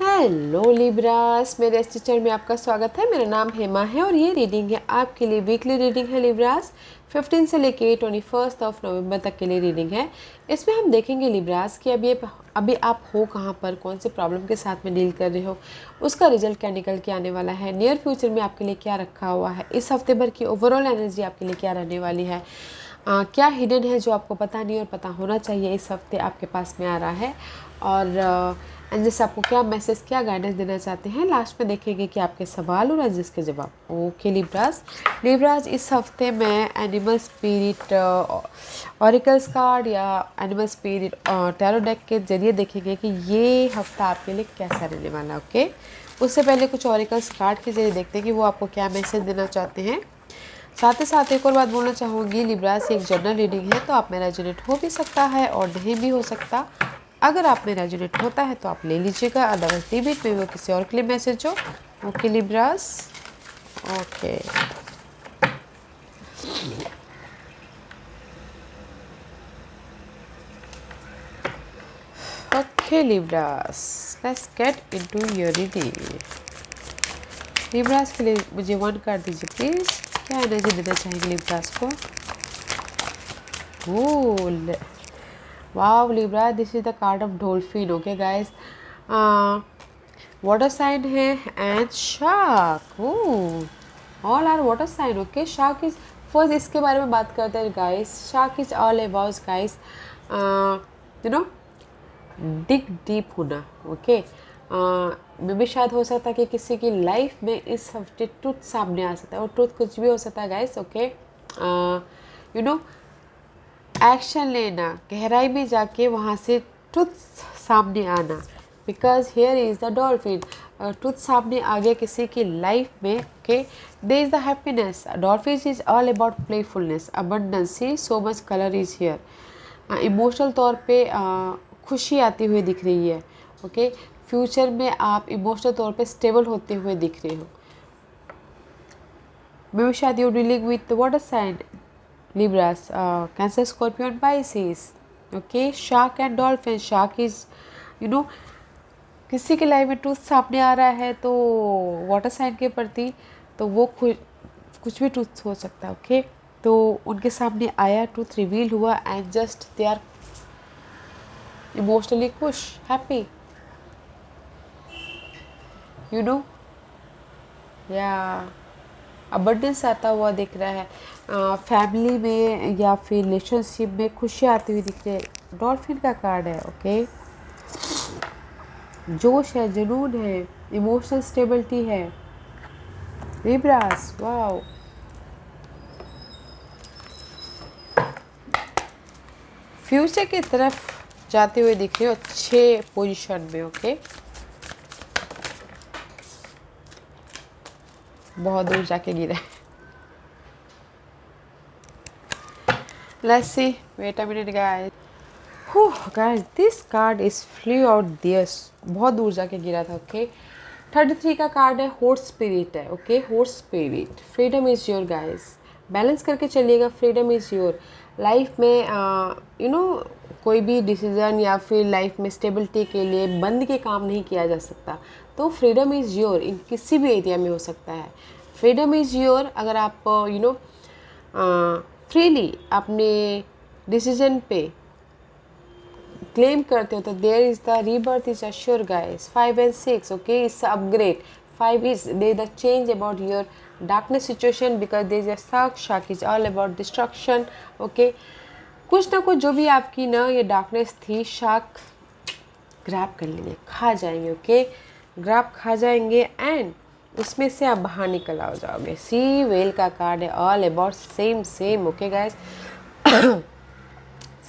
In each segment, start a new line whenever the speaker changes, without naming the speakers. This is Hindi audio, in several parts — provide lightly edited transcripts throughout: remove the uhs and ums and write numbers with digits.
हेलो लिब्रास, मेरे इस चैनल में आपका स्वागत है। मेरा नाम हेमा है और ये रीडिंग है आपके लिए वीकली रीडिंग है लिब्रास। 15 से लेके 21 नवंबर तक के लिए रीडिंग है। इसमें हम देखेंगे लिब्रास कि अभी आप हो कहाँ पर, कौन से प्रॉब्लम के साथ में डील कर रहे हो, उसका रिजल्ट क्या निकल के आने वाला है, नियर फ्यूचर में आपके लिए क्या रखा हुआ है, इस हफ्ते भर की ओवरऑल एनर्जी आपके लिए क्या रहने वाली है, क्या हिडन है जो आपको पता नहीं और पता होना चाहिए इस हफ्ते आपके पास में आ रहा है, और एंजल्स आपको क्या मैसेज, क्या गाइडेंस देना चाहते हैं। लास्ट में देखेंगे कि आपके सवाल और एंजल्स के जवाब। ओके लिब्रास इस हफ्ते मैं एनिमल स्पिरिट ऑरिकल्स कार्ड या एनिमल स्पिरिट टैरो डेक के जरिए देखेंगे कि ये हफ्ता आपके लिए कैसा रहने वाला है। ओके, उससे पहले कुछ ऑरिकल्स कार्ड के जरिए देखते हैं कि वो आपको क्या मैसेज देना चाहते हैं। साथ ही साथ एक और बात बोलना चाहूँगी लिब्रास, एक जनरल रीडिंग है तो आप में रेजोनेट हो भी सकता है और नहीं भी हो सकता। अगर आप में रेजोनेट होता है तो आप ले लीजिएगा, अदरवाइज लीव इट, में वो किसी और के लिए मैसेज हो। Okay Libras, okay okay Libras, let's get into your reading. Libras के लिए मुझे 1 कार्ड दीजिए प्लीज। क्या एनर्जी देना चाहेंगे लिब्रास को? ओह wow libra, this is the card of dolphin. Okay guys, water sign है and shark. All are water sign. Okay, shark is first, इसके बारे में बात करते हैं guys. Shark is all about guys, you know, dig deep होना. Okay, मे भी शायद हो सकता है कि किसी की लाइफ में इस हफ्ते ट्रुथ सामने आ सकता है, और ट्रुथ कुछ भी हो सकता है guys. Okay, you know, action लेना, गहराई में जाके वहाँ से ट्रुथ सामने आना, because here is the dolphin. Truth सामने आ गया किसी की लाइफ में। Okay, they is the happiness. Dolphin is all about playfulness, abundance, sea so much colour is here. Emotional तौर पे खुशी आती हुई दिख रही है। ओके, फ्यूचर में आप इमोशनल तौर पे स्टेबल होते हुए दिख रहे हो। मे बी शायद you dealing with water sign Libras, Cancer, Scorpio and Pisces. Okay, Shark and Dolphin. Shark is, you know, किसी के लाइफ में ट्रूथ सामने आ रहा है तो वाटर साइन के प्रति, तो वो कुछ भी ट्रूथ हो सकता है। ओके, तो उनके सामने आया, ट्रूथ रिवील हुआ and just they are emotionally खुश, हैप्पी, यू नो, या अबंडेंस आता हुआ दिख रहा है। फैमिली में या फिर रिलेशनशिप में खुशी आती हुई दिख रही है। डॉल्फिन का कार्ड है। ओके, जोश है, जुनून है, इमोशनल स्टेबिलिटी है। लिब्रास, वाओ, फ्यूचर की तरफ जाते हुए दिख रहे हो, अच्छे पोजीशन में। ओके, बहुत दूर जाके गिरा है। Let's see. Wait a minute, guys. Guys, this card is flew out there. बहुत दूर जाके गिरा था। ओके, 33 का कार्ड है, हॉर्स स्पिरिट है। Okay, horse spirit, freedom is your guys. Balance करके चलिएगा, फ्रीडम इज योर। लाइफ में यू नो, कोई भी डिसीजन या फिर लाइफ में स्टेबिलिटी के लिए बंद के काम नहीं किया जा सकता। तो फ्रीडम इज़ योर, इन किसी भी एरिया में हो सकता है। Freedom is your. अगर आप यू नो फ्रीली अपने डिसीजन पे क्लेम करते हो तो there is the rebirth is assure guys. 5 and 6, okay, it's upgrade. 5 is there the change about your darkness situation because there is a shark is all about destruction. Okay, कुछ ना कुछ जो भी आपकी ना ये डार्कनेस थी, शार्क ग्रैब कर लेंगे, खा जाएंगे। ओके, ग्रैब खा जाएंगे एंड उसमें से आप बाहर निकल आ जाओगे। सी वेल का कार्ड है, all about same. Okay guys,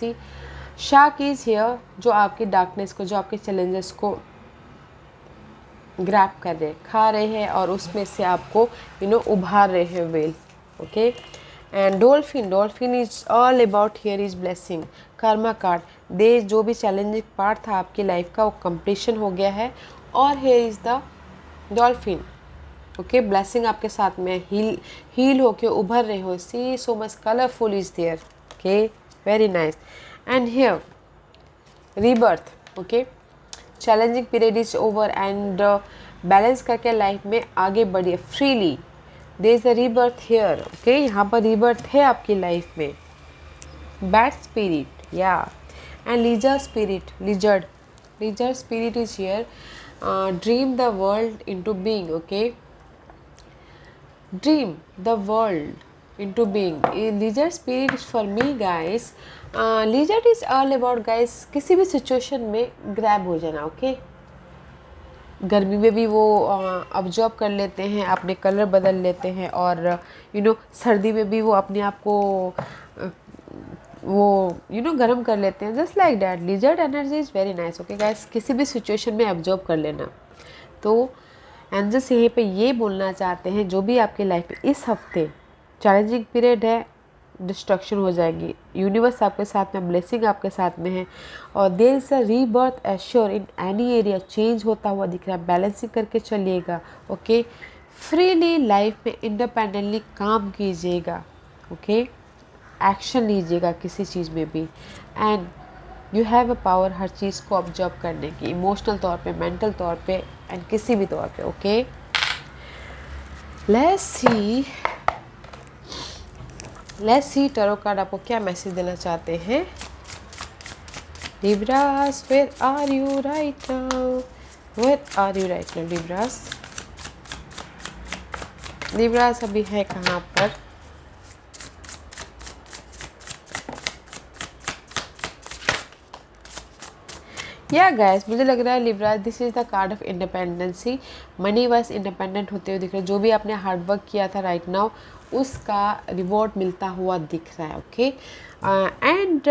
sea shark is here, जो आपकी डार्कनेस को, जो आपके चैलेंजेस को ग्रैब कर रहे, खा रहे हैं और उसमें से आपको यू नो उभार रहे हैं well. Okay, and dolphin is all about here is blessing, karma card. दे जो भी चैलेंजिंग पार्ट था आपकी लाइफ का वो कंप्लीशन हो गया है, और here is the dolphin. Okay, blessing आपके साथ में, हील होके उभर रहे हो। See so much colourful is there. Okay, very nice. And here rebirth. Okay, challenging period is over and balance करके लाइफ में आगे बढ़िए freely. There is a rebirth here, okay, यहाँ पर रीबर्थ है आपकी लाइफ में। बैड स्पिरिट या and leisure spirit, leisure spirit is here. Dream the world into being, okay, dream the world into being. Leisure spirit is for me guys. Leisure is all about guys किसी भी सिचुएशन में ग्रैब हो जाना, ओके। गर्मी में भी वो ऑब्जर्व कर लेते हैं, अपने कलर बदल लेते हैं, और सर्दी में भी वो अपने आप को वो गर्म कर लेते हैं, just like that. Lizard energy is very nice, okay guys, किसी भी सिचुएशन में ऑब्जर्व कर लेना। तो एंजल्स यहीं पे ये बोलना चाहते हैं, जो भी आपकी लाइफ में इस हफ्ते चैलेंजिंग पीरियड है, डिस्ट्रक्शन हो जाएगी, यूनिवर्स आपके साथ में, ब्लेसिंग आपके साथ में है, और there is a rebirth assure in any area. Change होता हुआ दिख रहा है, बैलेंसिंग करके चलिएगा, ओके। फ्रीली लाइफ में इंडिपेंडेंटली काम कीजिएगा, ओके, एक्शन लीजिएगा किसी चीज़ में भी, and you have a power हर चीज़ को ऑब्जर्व करने की, इमोशनल तौर पे, मेंटल तौर पे, एंड किसी भी तौर पे, okay. Let's see tarot card आपको क्या मैसेज देना चाहते हैं। Libras, where are you right now, where are you right now Libras. Libras अभी है कहाँ पर? या गाइस, मुझे लग रहा है Libra, this is the card of independency. Money wise independent होते हुए दिख रहे हैं। जो भी आपने हार्ड वर्क किया था राइट नाउ, उसका रिवॉर्ड मिलता हुआ दिख रहा है, okay. And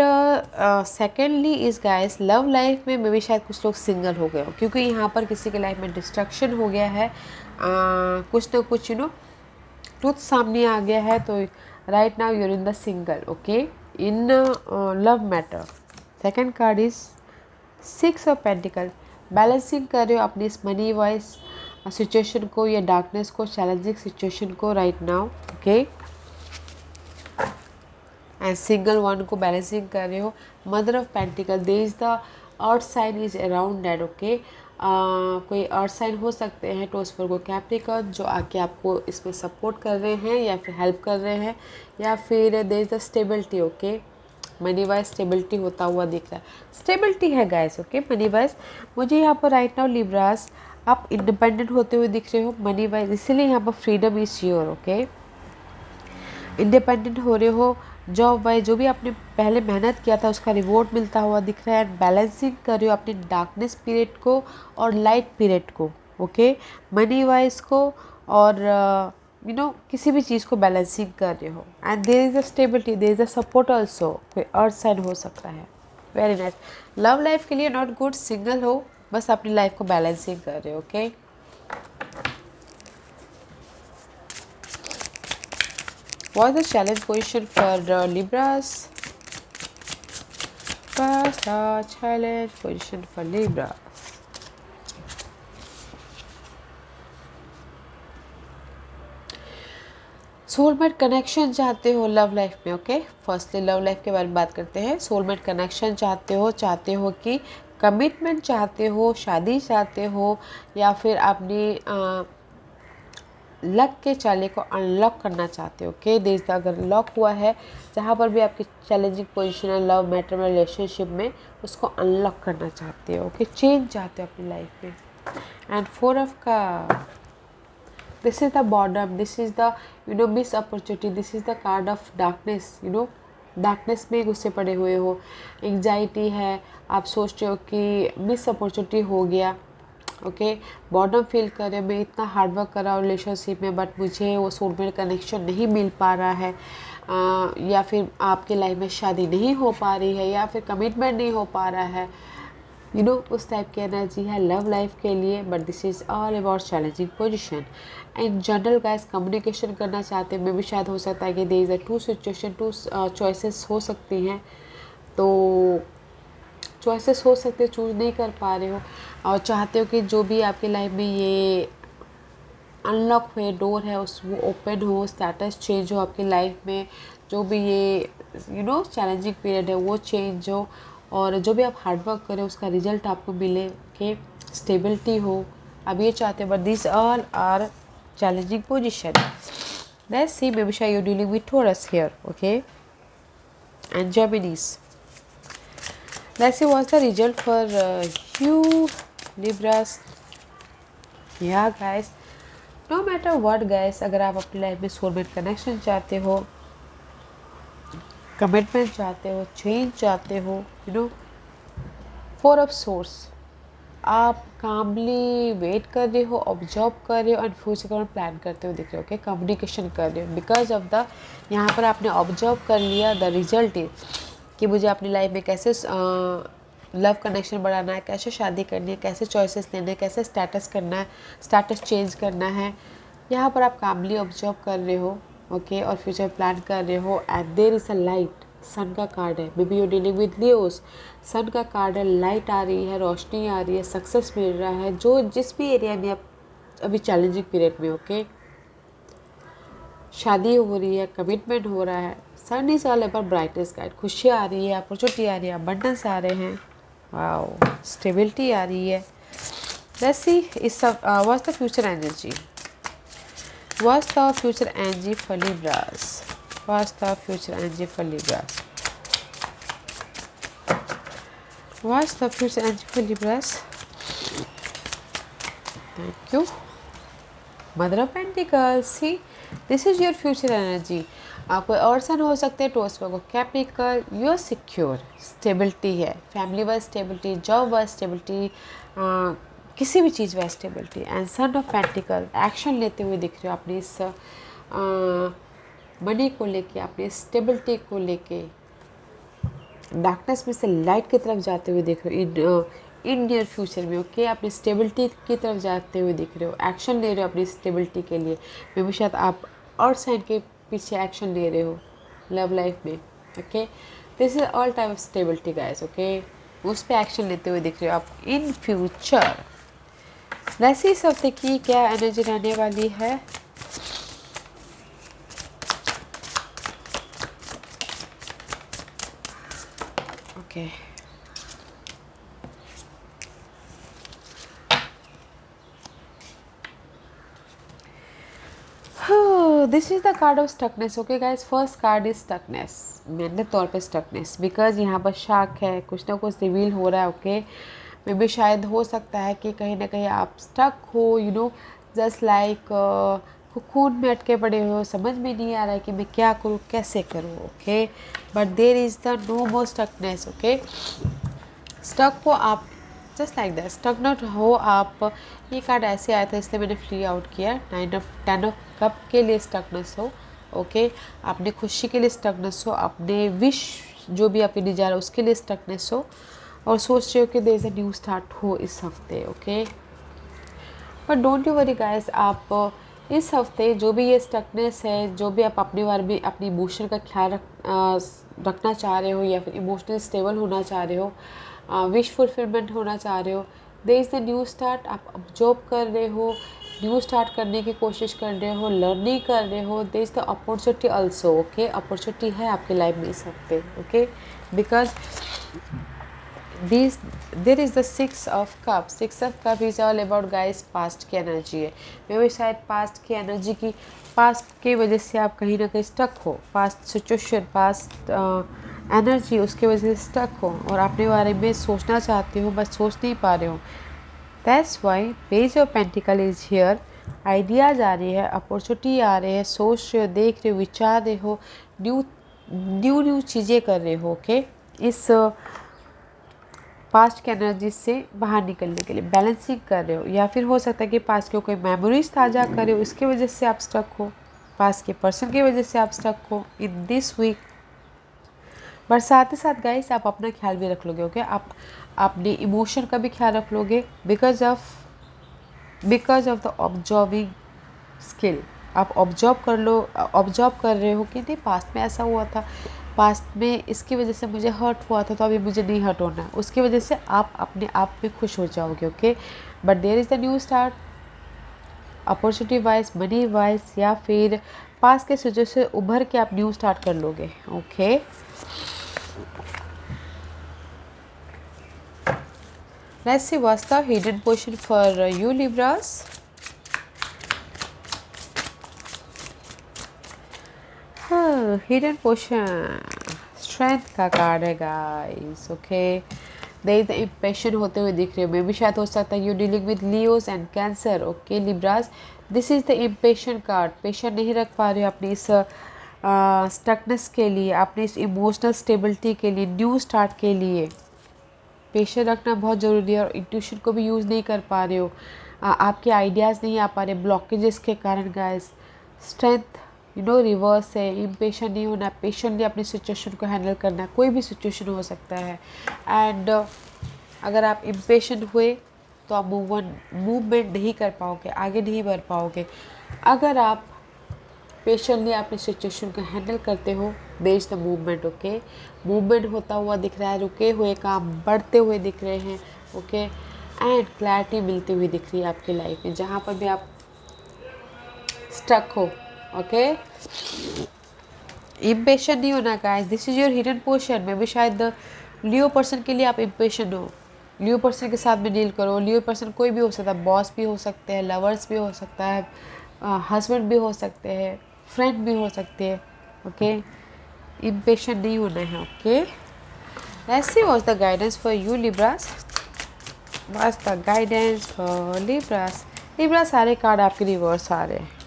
secondly is guys, love life में भी शायद कुछ लोग सिंगल हो गए हो, क्योंकि यहाँ पर किसी के लाइफ में डिस्ट्रक्शन हो गया है, कुछ ना कुछ ट्रूथ सामने आ गया है। तो right now you're in the single, okay, in love matter. Second card is 6 of pentacle. Balancing कर रहे हो अपनी इस मनी वाइज सिचुएशन को, या डार्कनेस को, चैलेंजिंग सिचुएशन को right now, okay. And single one को बैलेंसिंग कर रहे हो। Mother of pentacle, there is the earth sign is around that, okay. कोई अर्थ साइन हो सकते हैं, टोस पर को कैप्रिकॉर्न, जो आके आपको इसमें सपोर्ट कर रहे हैं या फिर हेल्प कर रहे हैं, या फिर there is the stability, okay. Money wise stability होता हुआ दिख रहा है, स्टेबिलिटी है गाइस, ओके। मनी वाइज मुझे यहाँ पर राइट नाउ लिब्रास आप इंडिपेंडेंट होते हुए दिख रहे हो मनी वाइज, इसीलिए यहाँ पर freedom is your, okay. Independent हो रहे हो, जॉब वाइज जो भी आपने पहले मेहनत किया था उसका रिवॉर्ड मिलता हुआ दिख रहा है। एंड बैलेंसिंग कर रहे हो अपने डार्कनेस पीरियड को और लाइट पीरियड को, ओके, मनी वाइज को, और किसी भी चीज़ को बैलेंसिंग कर रहे हो। And there is a stability, there is a support also, कोई अर्थ साइन हो सकता है। Very nice. लव लाइफ के लिए नॉट गुड, सिंगल हो, बस अपनी लाइफ को बैलेंसिंग कर रहे हो, okay. What's the challenge position for Libras? What's the challenge position for Libras? Soulmate connection चाहते हो लव लाइफ में, ओके। फर्स्टली लव लाइफ के बारे में बात करते हैं। सोलमेट कनेक्शन चाहते हो कि कमिटमेंट चाहते हो, शादी चाहते हो, या फिर अपनी लक के चाले को अनलॉक करना चाहते हो, ओके। देश अगर लॉक हुआ है, जहाँ पर भी आपकी चैलेंजिंग पोजीशन है लव मैटर में, रिलेशनशिप में, उसको अनलॉक करना चाहते हो, ओके। चेंज चाहते हो अपनी लाइफ में। एंड 4 ऑफ का, this is the boredom, this is the miss opportunity, this is the card of darkness. Darkness में घुसे पड़े हुए हो, एंग्जाइटी है, आप सोच रहे हो कि मिस अपॉर्चुनिटी हो गया, ओके। बॉर्डम फील कर रहे हो, मैं इतना हार्डवर्क कर रहा हूँ रिलेशनशिप में, बट मुझे वो सोलमेट कनेक्शन नहीं मिल पा रहा है, या फिर आपके लाइफ में शादी नहीं हो पा रही है, या फिर कमिटमेंट नहीं हो पा रहा है, उस टाइप की एनर्जी है लव लाइफ के लिए। But this is all about challenging position. And general guys, communication करना चाहते हैं, मे भी शायद हो सकता है कि there is a 2 situation, 2 choices हो सकती हैं, तो चॉइसेस हो सकते, चूज नहीं कर पा रहे हो, और चाहते हो कि जो भी आपकी लाइफ में ये अनलॉक हुए डोर है उस वो ओपन हो, स्टेटस चेंज हो आपकी लाइफ में, जो भी ये चैलेंजिंग पीरियड है वो चेंज हो, और जो भी आप हार्डवर्क करें उसका रिजल्ट आपको मिले, ओके। स्टेबिलिटी हो, अब ये चाहते हो, but this all are challenging position. Let's see, maybe you're dealing with Taurus here, okay, and Geminis. Let's see what's the result for you Libras. Yeah guys, no matter what guys, अगर आप अपनी लाइफ में सोलमेट कनेक्शन चाहते हो, कमिटमेंट चाहते हो, चेंज चाहते हो, you know, four of source, आप कामली वेट कर रहे हो, ऑब्जर्व कर रहे हो एंड फ्यूचर का प्लान करते हो दिख रहे हो, ओके, कम्युनिकेशन कर रहे हो बिकॉज ऑफ द, यहाँ पर आपने ऑब्जर्व कर लिया द रिजल्ट इज कि मुझे अपनी लाइफ में कैसे लव कनेक्शन बढ़ाना है, कैसे शादी करनी है, कैसे चॉइसेस लेने हैं, कैसे स्टेटस करना है, स्टेटस चेंज करना है, यहाँ पर आप कामली ऑब्जर्व कर रहे हो, ओके, और फ्यूचर प्लान कर रहे हो and there is a light, sun का कार्ड है, maybe you dealing with Leos, sun का कार्ड है, लाइट आ रही है, रोशनी आ रही है, सक्सेस मिल रहा है, जो जिस भी एरिया में आप अभी चैलेंजिंग पीरियड में, ओके, शादी हो रही है, कमिटमेंट हो रहा है, sun is all about brightness guide, खुशियाँ आ रही है, अपॉर्चुनिटी आ रही है, अबंडेंस आ रहे हैं, वाओ, स्टेबिलिटी आ रही है. लेट्स सी इस सब what's the future energy, what's the future energy for Libras, what's the future energy for Libras, what's the future energy for Libras. Thank you. Mother of Pentacles. See, this is your future energy. कोई और सन हो सकते हैं, टोस्ट को कैप्रिकल, यूर सिक्योर, स्टेबिलिटी है, family wise stability, job wise stability, किसी भी चीज़ wise stability and sun of pentacle, action लेते हुए दिख रहे हो अपनी इस मनी को लेके, अपनी स्टेबिलिटी को लेके, डार्कनेस में से लाइट की तरफ जाते हुए देख रहे हो इन नियर फ्यूचर में, ओके, अपनी स्टेबिलिटी की तरफ जाते हुए दिख रहे हो, एक्शन ले रहे हो अपनी स्टेबिलिटी के लिए, मे बी शायद आप और साइन के पीछे एक्शन ले रहे हो लव लाइफ में, okay, this is all type of stability guys, okay, उस पर एक्शन लेते हुए दिख रहे हो आप इन फ्यूचर. वैसे इस हफ्ते की क्या एनर्जी रहने वाली है, okay, this is the card of stuckness, okay guys, first card is stuckness, मेरे तौर पे स्टकनेस, बिकॉज यहाँ पर शाक है, कुछ ना कुछ रिवील हो रहा है, ओके, मे बी शायद हो सकता है कि कहीं ना कहीं आप स्टक हो, यू नो, जस्ट लाइक खून में अटके पड़े हो, समझ में नहीं आ रहा है कि मैं क्या करूँ, कैसे करूँ, okay, but there is the no more stuckness, okay, stuck हो आप, just like that, stuck not हो आप, ये कार्ड ऐसे आया था इसलिए मैंने फ्री आउट किया, 10 ऑफ कप के लिए स्टकनेस हो, ओके, अपने खुशी के लिए स्टकनेस हो, अपने विश जो भी आपके डिजायर उसके लिए स्टकनेस हो, और सोच रहे हो कि there is a new start हो इस हफ्ते, okay, but don't you worry guys, आप इस हफ्ते जो भी ये स्टकनेस है, जो भी आप अपने बारे में अपनी इमोशन का ख्याल रखना चाह रहे हो, या फिर इमोशनली स्टेबल होना चाह रहे हो, विश फुलफिलमेंट होना चाह रहे हो, there is the new start, आप जॉब कर रहे हो, न्यू स्टार्ट करने की कोशिश कर रहे हो, लर्निंग कर रहे हो, there is the opportunity also, okay, opportunity है आपकी लाइफ में इस हफ्ते, okay, because there is the 6 of cup, 6 of cup is all about guys past की एनर्जी है, मे भी शायद पास्ट की एनर्जी की, पास्ट की वजह से आप कहीं ना कहीं स्टक हो, पास्ट सिचुएशन, पास्ट एनर्जी, उसके वजह से स्टक हो और अपने बारे में सोचना चाहते हो बस सोच नहीं पा रहे हो. That's why page of pentacle is here. Ideas आ रही है, अपॉर्चुनिटी आ रहे हैं, सोच रहे हो, देख रहे हो, विचार रहे हो, न्यू चीज़ें कर रहे हो. ओके, इस पास्ट की एनर्जी से बाहर निकलने के लिए बैलेंसिंग कर रहे हो, या फिर हो सकता है कि पास्ट के कोई मेमोरीज ताज़ा कर रहे हो, इसकी वजह से आप स्टक हो, पास्ट के पर्सन की वजह से आप स्टक हो इन दिस वीक. बट साथ ही साथ गाइस आप अपना ख्याल भी रख लोगे. ओके, आप अपने इमोशन का भी ख्याल रख लोगे because of the observing skill. आप ऑब्जर्व कर रहे हो कि नहीं पास्ट में ऐसा हुआ था, पास्ट में इसकी वजह से मुझे हर्ट हुआ था तो अभी मुझे नहीं हर्ट होना है, उसकी वजह से आप अपने आप में खुश हो जाओगे. Okay, but there is the new start, opportunity wise, money wise, या फिर पास्ट के वजह से उभर के आप न्यू स्टार्ट कर लोगे. Okay, Let's see what's the hidden portion for you Libras. Hidden portion, strength का कार्ड है guys. Okay, there the impatience होते हुए दिख रहे हो. मे भी शायद हो सकता है you dealing with Leos and cancer. Okay Libras, this is the impatient card. Patient नहीं रख पा रहे हो अपनी इस स्टकनेस के लिए, अपनी इस इमोशनल स्टेबिलिटी के लिए, न्यू स्टार्ट के लिए पेशेंट रखना बहुत ज़रूरी है. और इंट्यूशन को भी यूज़ नहीं कर पा रहे हो. आपके आइडियाज़ नहीं आ पा रहे ब्लॉकेजेस के कारण गाइस. स्ट्रेंथ रिवर्स है. इम्पेशेंट नहीं होना, पेशेंटली अपनी सिचुएशन को हैंडल करना. कोई भी सिचुएशन हो सकता है. एंड अगर आप इम्पेशेंट हुए तो आप मूवमेंट नहीं कर पाओगे, आगे नहीं बढ़ पाओगे. अगर आप पेशेंटली अपनी सिचुएशन को हैंडल करते हो, there is the movement. Okay, movement होता हुआ दिख रहा है, रुके हुए काम बढ़ते हुए दिख रहे हैं. ओके, एंड क्लैरिटी मिलती हुई दिख रही है आपकी लाइफ में, जहाँ पर भी आप स्टक हो. ओके, इम्पेशेंट नहीं होना guys. This is your hidden portion. में भी शायद लियो पर्सन के लिए आप इम्पेशेंट हो. लियो पर्सन के साथ में डील करो. लियो पर्सन कोई भी हो सकता है, बॉस भी हो सकते हैं, लवर्स भी हो सकता है, हस्बैंड भी हो सकते हैं, फ्रेंड भी हो सकते हैं. ओके, इम्पेशेंट नहीं होना है. Okay, let's see what's the guidance for you Libras. What's the guidance for Libras. Libras सारे कार्ड आपके रिवर्स आ रहे हैं.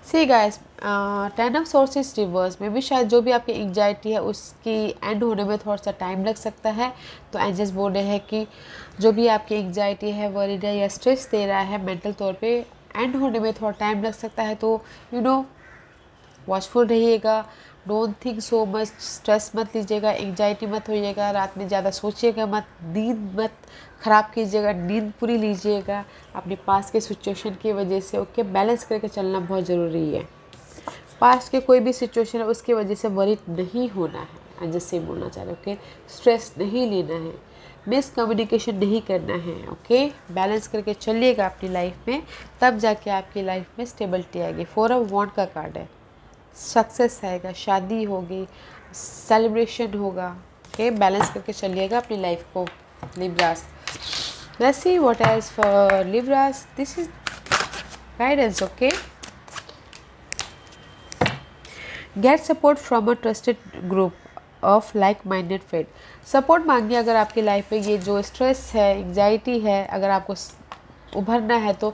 See guys, 10 of sources reverse में भी शायद जो भी आपकी एंग्जाइटी है उसकी एंड होने में थोड़ा सा टाइम लग सकता है. तो एंजल्स बोल रहे हैं कि जो भी आपकी एंग्जाइटी है, वरीड है या स्ट्रेस दे रहा है मेंटल तौर पे, एंड होने में थोड़ा टाइम लग सकता है. तो वॉचफुल रहिएगा. Don't think so much. Stress मत लीजिएगा, एंग्जाइटी मत होइएगा, रात में ज़्यादा सोचिएगा मत, नींद मत ख़राब कीजिएगा, नींद पूरी लीजिएगा अपने पास के सिचुएशन की वजह से. ओके, बैलेंस करके चलना बहुत ज़रूरी है. पास्ट के कोई भी सिचुएशन है उसकी वजह से वरीड नहीं होना है. एंजल्स से बोलना चाह रहे. ओके, स्ट्रेस नहीं लेना है, मिसकम्युनिकेशन नहीं करना है. ओके, बैलेंस करके चलिएगा अपनी लाइफ में, तब जाके आपकी लाइफ में स्टेबिलिटी आएगी. 4 ऑफ वॉन्ड का कार्ड है. सक्सेस आएगा, शादी होगी, सेलिब्रेशन होगा. ओके, बैलेंस करके चलिएगा अपनी लाइफ को Libras. Let's see what else for Libras. This is guidance. Okay, get support from a trusted group of like minded friend. Support मांगिए अगर आपकी लाइफ में ये जो स्ट्रेस है, एंग्जाइटी है, अगर आपको उभरना है तो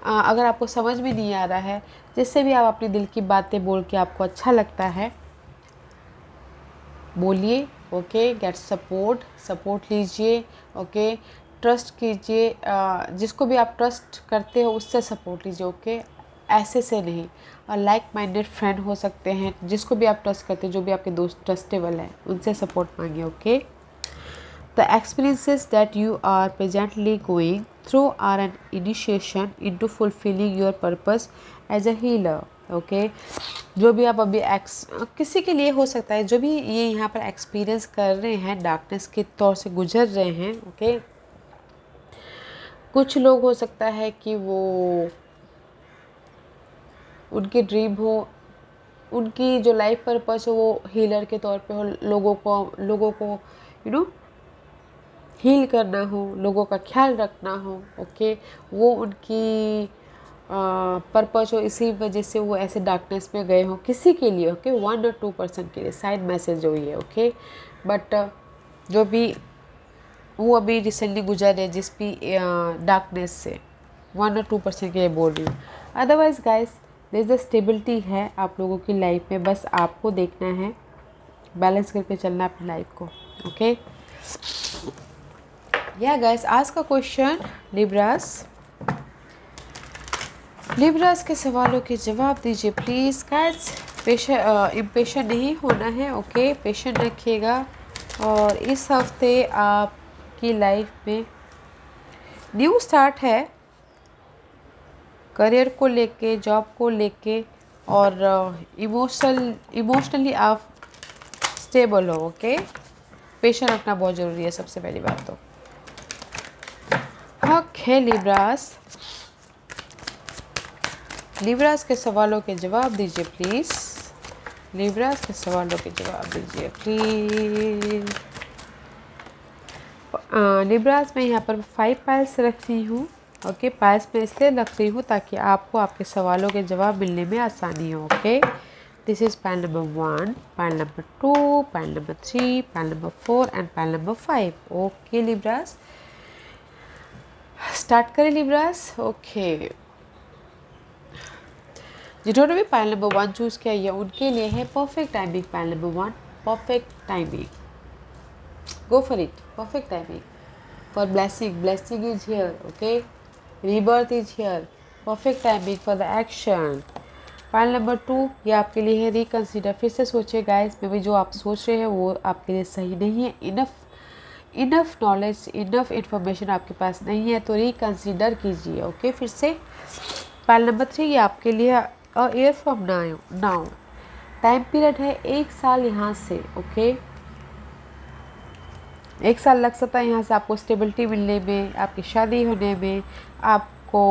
अगर आपको समझ में नहीं आ रहा है, जिससे भी आप अपने दिल की बातें बोल के आपको अच्छा लगता है, बोलिए. ओके, गेट सपोर्ट लीजिए. ओके, ट्रस्ट कीजिए. जिसको भी आप ट्रस्ट करते हो उससे सपोर्ट लीजिए. ओके, ऐसे से नहीं. और लाइक माइंडेड फ्रेंड हो सकते हैं, जिसको भी आप ट्रस्ट करते हैं, जो भी आपके दोस्त ट्रस्टेबल हैं, उनसे सपोर्ट मांगिए. Okay, the experiences that you are presently going through are an initiation into fulfilling your purpose as a healer. Okay, जो भी आप अभी किसी के लिए हो सकता है, जो भी ये यहाँ पर एक्सपीरियंस कर रहे हैं, डार्कनेस के तौर से गुजर रहे हैं. ओके, कुछ लोग हो सकता है कि वो उनकी ड्रीम हो, उनकी जो लाइफ पर्पस हो वो हीलर के तौर पे हो, लोगों को हील करना हो, लोगों का ख्याल रखना हो. ओके, वो उनकी पर्पस हो, इसी वजह से वो ऐसे डार्कनेस में गए हों किसी के लिए. ओके, 1 और 2% के लिए साइड मैसेज हुई है. ओके, बट जो भी वो अभी रिसेंटली गुजर रहे जिस भी डार्कनेस से, 1 और 2% के लिए बोल रही हूँ. Otherwise guys, there is the stability है आप लोगों की लाइफ में. बस आपको देखना है, बैलेंस करके चलना अपनी लाइफ को. ओके, या गाइस, आज का क्वेश्चन लिब्रास के सवालों के जवाब दीजिए प्लीज़ गाइस. इम्पेशेंट नहीं होना है. ओके, पेशेंट रखिएगा. और इस हफ्ते आपकी लाइफ में न्यू स्टार्ट है, करियर को लेके, जॉब को लेके, और इमोशनली आप स्टेबल हो. ओके, पेशेंट रखना बहुत ज़रूरी है सबसे पहली बात तो. ओके लिब्रास के सवालों के जवाब दीजिए प्लीज़. लिब्रास के सवालों के जवाब दीजिए प्लीज़. लिब्रास में यहाँ पर 5 पाइल्स रख रही हूँ। ओके, पाइल्स में इसलिए रख रही हूँ ताकि आपको आपके सवालों के जवाब मिलने में आसानी हो। Okay, this is pile number 1, pile number 2, pile number 3, pile number 4 and pile number 5। Okay Libras, start करें लिब्रास। ओके, जिन्होंने भी पाइल नंबर 1 चूज़ किया है उनके लिए है perfect timing. Pile number 1, perfect timing, go for it, perfect timing for blessing is here. Okay, rebirth is here, perfect timing for the action. File number 2 ये आपके लिए है रिकन्सिडर। फिर से सोचिए गाइस, मे बी जो आप सोच रहे हैं वो आपके लिए सही नहीं है। इनफ नॉलेज, इनफ इंफॉर्मेशन आपके पास नहीं है, तो रिकन्सिडर कीजिए। ओके, फिर से फाइल नंबर 3 ये आपके लिए year from now, time period है 1 साल यहाँ से। ओके, 1 साल लग सकता है यहाँ से आपको स्टेबिलिटी मिलने में, आपकी शादी होने में, आपको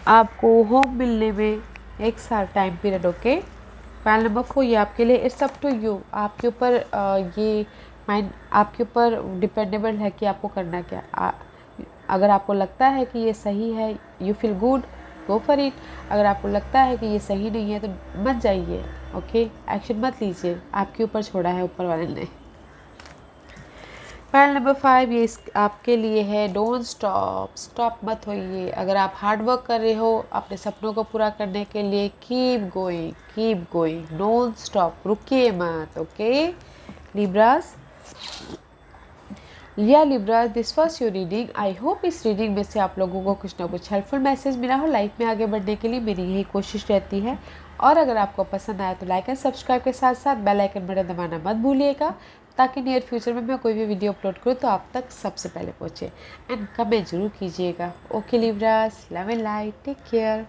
आपको होम मिलने में। 1 साल time period. Okay, file number 4 ये आपके लिए इट्स अप टू यू, आपके ऊपर ये माइंड आपके ऊपर डिपेंडेबल है कि आपको करना क्या। अगर आपको लगता है कि ये सही है, you feel good, go for it. अगर आपको लगता है कि ये सही नहीं है तो मत जाइए। ओके, एक्शन मत लीजिए, आपके ऊपर छोड़ा है ऊपर वाले ने। फाइल नंबर 5 ये आपके लिए है डोंट स्टॉप, स्टॉप मत होइए। अगर आप हार्ड वर्क कर रहे हो अपने सपनों को पूरा करने के लिए, कीप गोइंग, डोंट स्टॉप, रुकिए मत। Okay Libras, Libras, this was your reading. I hope इस रीडिंग में से आप लोगों को कुछ ना कुछ हेल्पफुल मैसेज मिला हो। लाइफ में आगे बढ़ने के लिए मेरी यही कोशिश रहती है। और अगर आपको पसंद आया तो लाइक एंड सब्सक्राइब के साथ साथ बेल आइकन बटन दबाना मत भूलिएगा, ताकि नियर फ्यूचर में मैं कोई भी वीडियो अपलोड करूँ तो आप तक सबसे पहले पहुँचे। एंड कमेंट जरूर कीजिएगा। Okay Libras, love and light, take care.